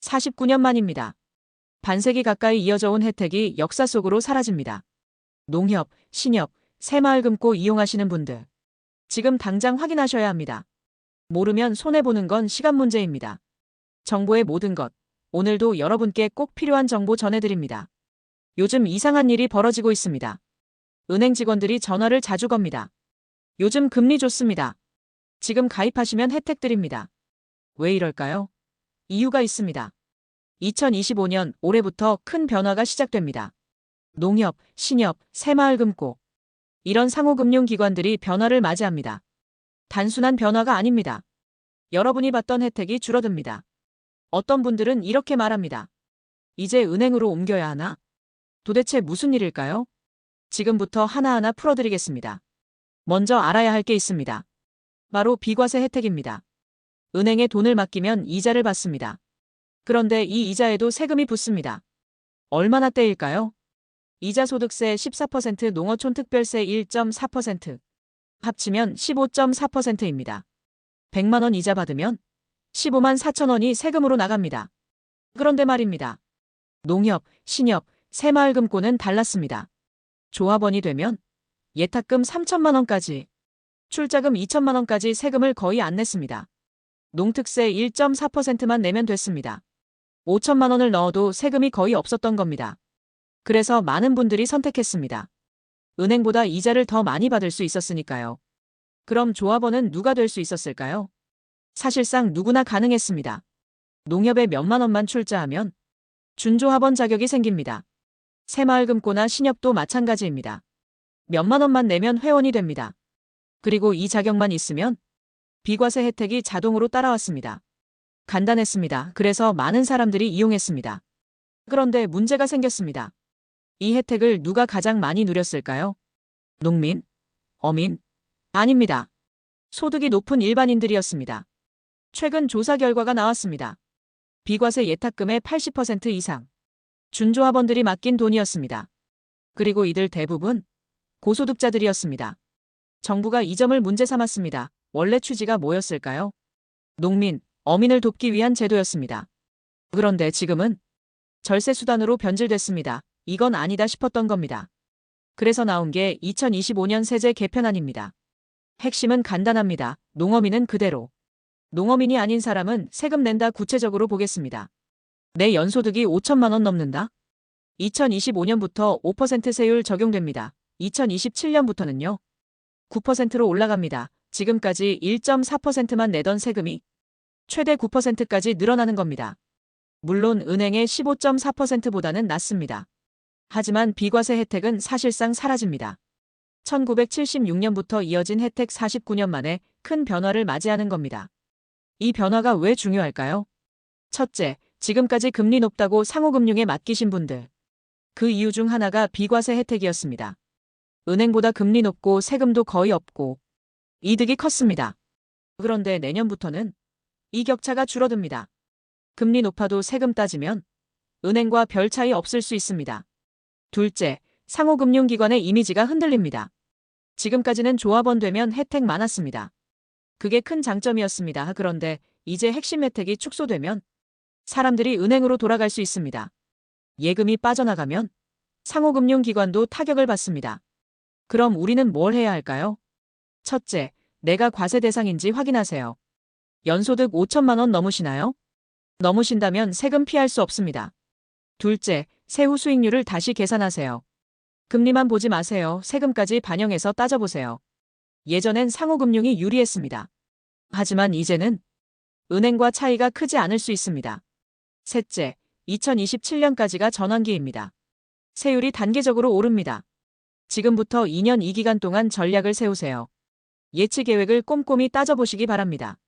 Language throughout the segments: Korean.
49년 만입니다. 반세기 가까이 이어져 온 혜택이 역사 속으로 사라집니다. 농협, 신협, 새마을금고 이용하시는 분들. 지금 당장 확인하셔야 합니다. 모르면 손해보는 건 시간 문제입니다. 정보의 모든 것. 오늘도 여러분께 꼭 필요한 정보 전해드립니다. 요즘 이상한 일이 벌어지고 있습니다. 은행 직원들이 전화를 자주 겁니다. 요즘 금리 좋습니다. 지금 가입하시면 혜택 드립니다. 왜 이럴까요? 이유가 있습니다. 2025년 올해부터 큰 변화가 시작됩니다. 농협, 신협, 새마을금고. 이런 상호금융기관들이 변화를 맞이합니다. 단순한 변화가 아닙니다. 여러분이 받던 혜택이 줄어듭니다. 어떤 분들은 이렇게 말합니다. 이제 은행으로 옮겨야 하나? 도대체 무슨 일일까요? 지금부터 하나하나 풀어드리겠습니다. 먼저 알아야 할 게 있습니다. 바로 비과세 혜택입니다. 은행에 돈을 맡기면 이자를 받습니다. 그런데 이 이자에도 세금이 붙습니다. 얼마나 떼일까요? 이자소득세 14%, 농어촌특별세 1.4%, 합치면 15.4%입니다. 100만 원 이자 받으면 15만 4천 원이 세금으로 나갑니다. 그런데 말입니다. 농협, 신협, 새마을금고는 달랐습니다. 조합원이 되면 예탁금 3천만 원까지, 출자금 2천만 원까지 세금을 거의 안 냈습니다. 농특세 1.4%만 내면 됐습니다. 5천만 원을 넣어도 세금이 거의 없었던 겁니다. 그래서 많은 분들이 선택했습니다. 은행보다 이자를 더 많이 받을 수 있었으니까요. 그럼 조합원은 누가 될 수 있었을까요? 사실상 누구나 가능했습니다. 농협에 몇만 원만 출자하면 준조합원 자격이 생깁니다. 새마을금고나 신협도 마찬가지입니다. 몇만 원만 내면 회원이 됩니다. 그리고 이 자격만 있으면 비과세 혜택이 자동으로 따라왔습니다. 간단했습니다. 그래서 많은 사람들이 이용했습니다. 그런데 문제가 생겼습니다. 이 혜택을 누가 가장 많이 누렸을까요? 농민? 어민? 아닙니다. 소득이 높은 일반인들이었습니다. 최근 조사 결과가 나왔습니다. 비과세 예탁금의 80% 이상 준조합원들이 맡긴 돈이었습니다. 그리고 이들 대부분 고소득자들이었습니다. 정부가 이 점을 문제 삼았습니다. 원래 취지가 뭐였을까요? 농민, 어민을 돕기 위한 제도였습니다. 그런데 지금은 절세 수단으로 변질됐습니다. 이건 아니다 싶었던 겁니다. 그래서 나온 게 2025년 세제 개편안입니다. 핵심은 간단합니다. 농어민은 그대로. 농어민이 아닌 사람은 세금 낸다. 구체적으로 보겠습니다. 내 연소득이 5천만 원 넘는다? 2025년부터 5% 세율 적용됩니다. 2027년부터는요. 9%로 올라갑니다. 지금까지 1.4%만 내던 세금이 최대 9%까지 늘어나는 겁니다. 물론 은행의 15.4%보다는 낮습니다. 하지만 비과세 혜택은 사실상 사라집니다. 1976년부터 이어진 혜택 49년 만에 큰 변화를 맞이하는 겁니다. 이 변화가 왜 중요할까요? 첫째, 지금까지 금리 높다고 상호금융에 맡기신 분들. 그 이유 중 하나가 비과세 혜택이었습니다. 은행보다 금리 높고 세금도 거의 없고 이득이 컸습니다. 그런데 내년부터는 이 격차가 줄어듭니다. 금리 높아도 세금 따지면 은행과 별 차이 없을 수 있습니다. 둘째, 상호금융기관의 이미지가 흔들립니다. 지금까지는 조합원 되면 혜택 많았습니다. 그게 큰 장점이었습니다. 그런데 이제 핵심 혜택이 축소되면 사람들이 은행으로 돌아갈 수 있습니다. 예금이 빠져나가면 상호금융기관도 타격을 받습니다. 그럼 우리는 뭘 해야 할까요? 첫째, 내가 과세 대상인지 확인하세요. 연소득 5천만 원 넘으시나요? 넘으신다면 세금 피할 수 없습니다. 둘째, 세후 수익률을 다시 계산하세요. 금리만 보지 마세요. 세금까지 반영해서 따져보세요. 예전엔 상호금융이 유리했습니다. 하지만 이제는 은행과 차이가 크지 않을 수 있습니다. 셋째, 2027년까지가 전환기입니다. 세율이 단계적으로 오릅니다. 지금부터 2년 이 기간 동안 전략을 세우세요. 예치 계획을 꼼꼼히 따져보시기 바랍니다.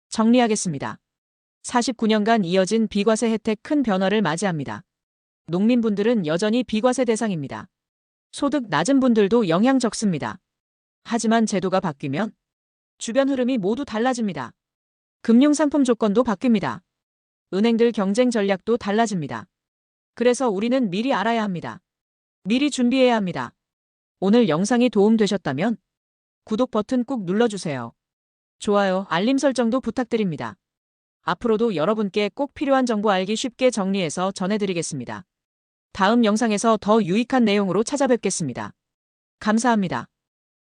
정리하겠습니다. 49년간 이어진 비과세 혜택 큰 변화를 맞이합니다. 농민분들은 여전히 비과세 대상입니다. 소득 낮은 분들도 영향 적습니다. 하지만 제도가 바뀌면 주변 흐름이 모두 달라집니다. 금융상품 조건도 바뀝니다. 은행들 경쟁 전략도 달라집니다. 그래서 우리는 미리 알아야 합니다. 미리 준비해야 합니다. 오늘 영상이 도움되셨다면 구독 버튼 꾹 눌러주세요. 좋아요, 알림 설정도 부탁드립니다. 앞으로도 여러분께 꼭 필요한 정보 알기 쉽게 정리해서 전해드리겠습니다. 다음 영상에서 더 유익한 내용으로 찾아뵙겠습니다. 감사합니다.